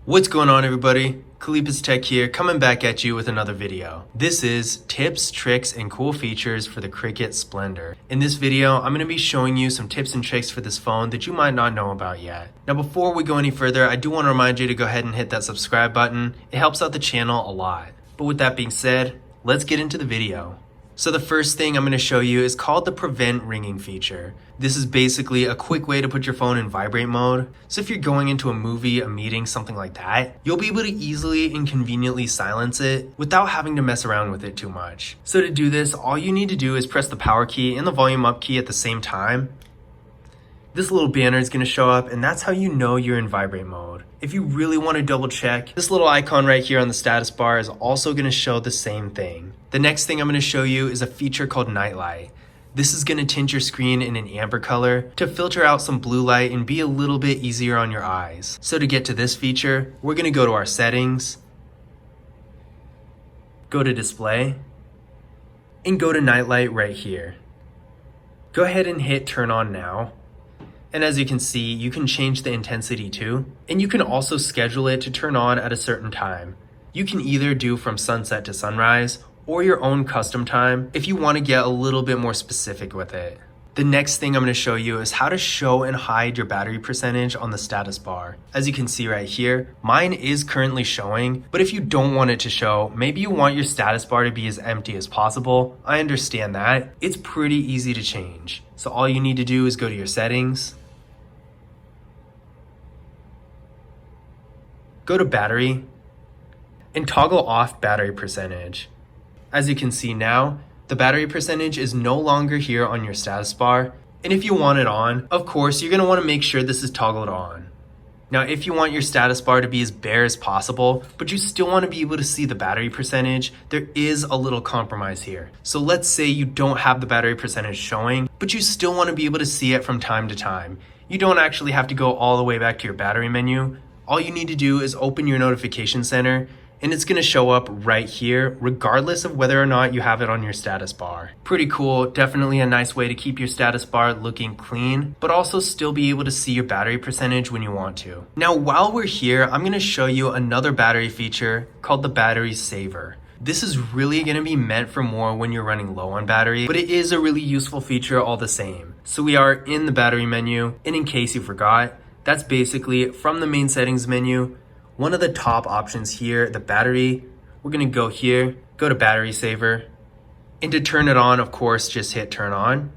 What's going on, everybody? Kalipa's Tech here, coming back at you with another video. This is tips, tricks, and cool features for the Cricket Splendor. In this video, I'm going to be showing you some tips and tricks for this phone that you might not know about yet. Now, before we go any further, I do want to remind you to go ahead and hit that subscribe button. It helps out the channel a lot. But with that being said, let's get into the video. So the first thing I'm going to show you is called the prevent ringing feature. This is basically a quick way to put your phone in vibrate mode. So if you're going into a movie, a meeting, something like that, you'll be able to easily and conveniently silence it without having to mess around with it too much. So to do this, all you need to do is press the power key and the volume up key at the same time. This little banner is going to show up, and that's how you know you're in vibrate mode. If you really want to double check, this little icon right here on the status bar is also going to show the same thing. The next thing I'm going to show you is a feature called nightlight. This is going to tint your screen in an amber color to filter out some blue light and be a little bit easier on your eyes. So to get to this feature, we're going to go to our settings, go to display, and go to nightlight right here. Go ahead and hit turn on now. And as you can see, you can change the intensity too. And you can also schedule it to turn on at a certain time. You can either do from sunset to sunrise or your own custom time if you want to get a little bit more specific with it. The next thing I'm going to show you is how to show and hide your battery percentage on the status bar. As you can see right here, mine is currently showing, but if you don't want it to show, maybe you want your status bar to be as empty as possible. I understand that. It's pretty easy to change. So all you need to do is go to your settings, go to battery, and toggle off battery percentage. As you can see now, the battery percentage is no longer here on your status bar. And if you want it on, of course, you're going to want to make sure this is toggled on. Now, if you want your status bar to be as bare as possible, but you still want to be able to see the battery percentage, there is a little compromise here. So let's say you don't have the battery percentage showing, but you still want to be able to see it from time to time. You don't actually have to go all the way back to your battery menu. All you need to do is open your notification center, and it's going to show up right here, regardless of whether or not you have it on your status bar. Pretty cool, definitely a nice way to keep your status bar looking clean, but also still be able to see your battery percentage when you want to. Now, while we're here, I'm going to show you another battery feature called the battery saver. This is really going to be meant for more when you're running low on battery, but it is a really useful feature all the same. So we are in the battery menu, and in case you forgot, that's basically from the main settings menu, one of the top options here, the battery. We're going to go here, go to battery saver, and to turn it on, of course, just hit turn on.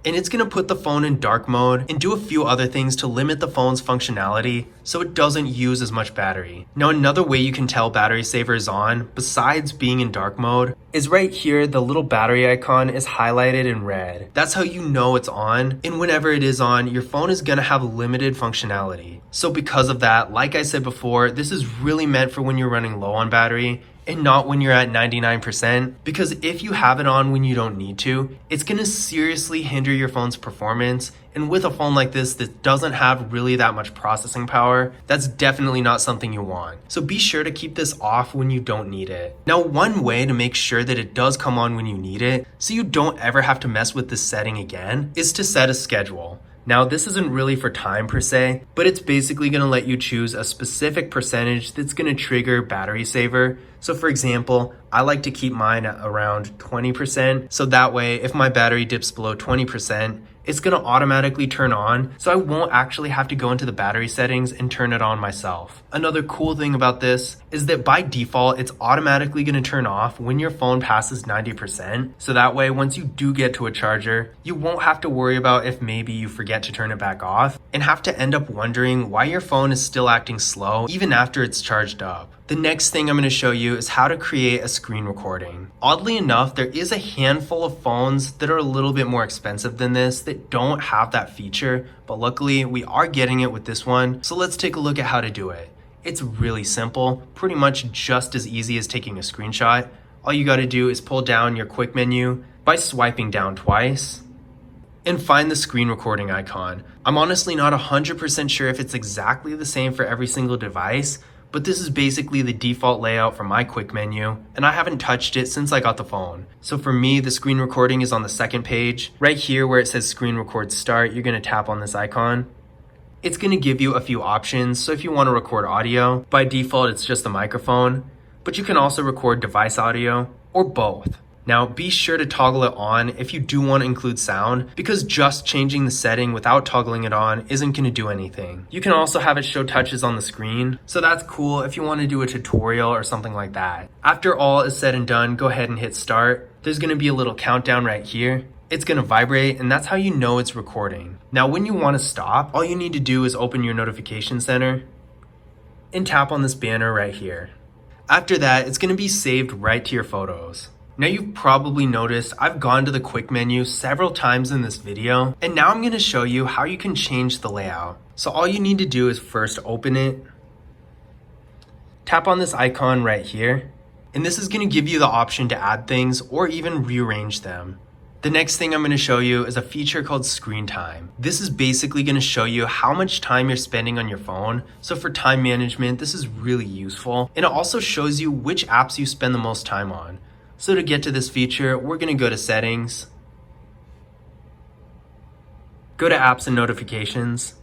And it's going to put the phone in dark mode and do a few other things to limit the phone's functionality so it doesn't use as much battery. Now, another way you can tell battery saver is on, besides being in dark mode, is right here. The little battery icon is highlighted in red. That's how you know it's on. And whenever it is on, your phone is going to have limited functionality. So because of that, like I said before, this is really meant for when you're running low on battery and not when you're at 99%, because if you have it on when you don't need to, it's going to seriously hinder your phone's performance. And with a phone like this that doesn't have really that much processing power, that's definitely not something you want. So be sure to keep this off when you don't need it. Now, one way to make sure that it does come on when you need it, so you don't ever have to mess with this setting again, is to set a schedule. Now, this isn't really for time per se, but it's basically going to let you choose a specific percentage that's going to trigger battery saver. So for example, I like to keep mine at around 20%. So that way, if my battery dips below 20%, it's going to automatically turn on. So I won't actually have to go into the battery settings and turn it on myself. Another cool thing about this is that by default, it's automatically going to turn off when your phone passes 90%. So that way, once you do get to a charger, you won't have to worry about if maybe you forget to turn it back off and have to end up wondering why your phone is still acting slow even after it's charged up. The next thing I'm going to show you is how to create a screen recording. Oddly enough, there is a handful of phones that are a little bit more expensive than this that don't have that feature, but luckily we are getting it with this one. So let's take a look at how to do it. It's really simple, pretty much just as easy as taking a screenshot. All you got to do is pull down your quick menu by swiping down twice and find the screen recording icon. I'm honestly not 100% sure if it's exactly the same for every single device, but this is basically the default layout for my quick menu, and I haven't touched it since I got the phone. So for me, the screen recording is on the second page. Right here where it says screen record start, you're going to tap on this icon. it's going to give you a few options. So if you want to record audio, by default it's just the microphone, but you can also record device audio or both. Now be sure to toggle it on if you do want to include sound, because just changing the setting without toggling it on isn't going to do anything. You can also have it show touches on the screen, so that's cool if you want to do a tutorial or something like that. After all is said and done, go ahead and hit start. There's going to be a little countdown right here. It's going to vibrate, and that's how you know it's recording. Now when you want to stop, all you need to do is open your notification center and tap on this banner right here. After that, it's going to be saved right to your photos. Now you've probably noticed I've gone to the quick menu several times in this video, and now I'm going to show you how you can change the layout. So all you need to do is first open it, tap on this icon right here, and this is going to give you the option to add things or even rearrange them. The next thing I'm going to show you is a feature called screen time. This is basically going to show you how much time you're spending on your phone. So for time management, this is really useful. And it also shows you which apps you spend the most time on. So to get to this feature, we're going to go to settings, go to apps and notifications,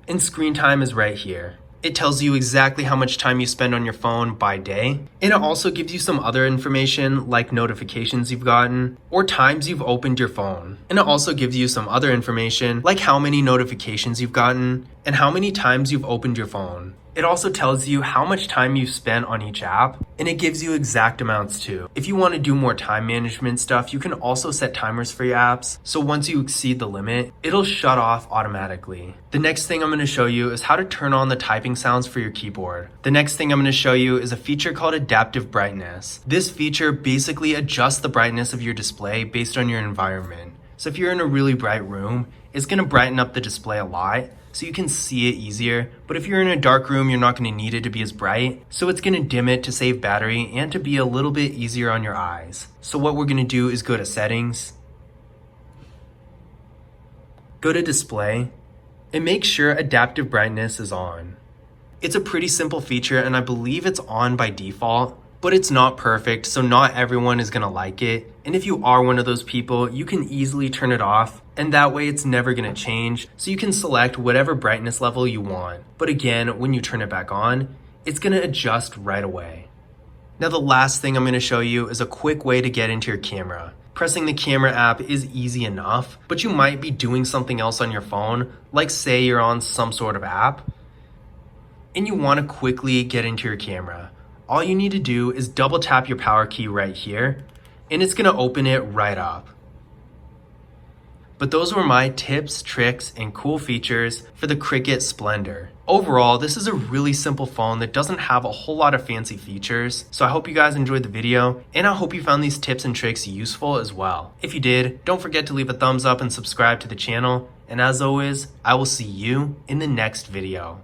and screen time is right here. It tells you exactly how much time you spend on your phone by day, and it also gives you some other information like notifications you've gotten or times you've opened your phone. And it also gives you some other information like how many notifications you've gotten and how many times you've opened your phone. It also tells you how much time you've spent on each app, and it gives you exact amounts too. If you want to do more time management stuff, you can also set timers for your apps. So once you exceed the limit, it'll shut off automatically. The next thing I'm going to show you is how to turn on the typing sounds for your keyboard. The next thing I'm going to show you is a feature called adaptive brightness. This feature basically adjusts the brightness of your display based on your environment. So if you're in a really bright room, it's going to brighten up the display a lot, so you can see it easier. But if you're in a dark room, you're not going to need it to be as bright. So it's going to dim it to save battery and to be a little bit easier on your eyes. So what we're going to do is go to settings, go to display, and make sure adaptive brightness is on. It's a pretty simple feature, and I believe it's on by default, but it's not perfect, so not everyone is going to like it. And if you are one of those people, you can easily turn it off, and that way it's never going to change. So you can select whatever brightness level you want. But again, when you turn it back on, it's going to adjust right away. Now the last thing I'm going to show you is a quick way to get into your camera. Pressing the camera app is easy enough, but you might be doing something else on your phone, like say you're on some sort of app, and you want to quickly get into your camera. All you need to do is double tap your power key right here, and it's going to open it right up. But those were my tips, tricks, and cool features for the Cricket Splendor. Overall, this is a really simple phone that doesn't have a whole lot of fancy features. So I hope you guys enjoyed the video, and I hope you found these tips and tricks useful as well. If you did, don't forget to leave a thumbs up and subscribe to the channel. And as always, I will see you in the next video.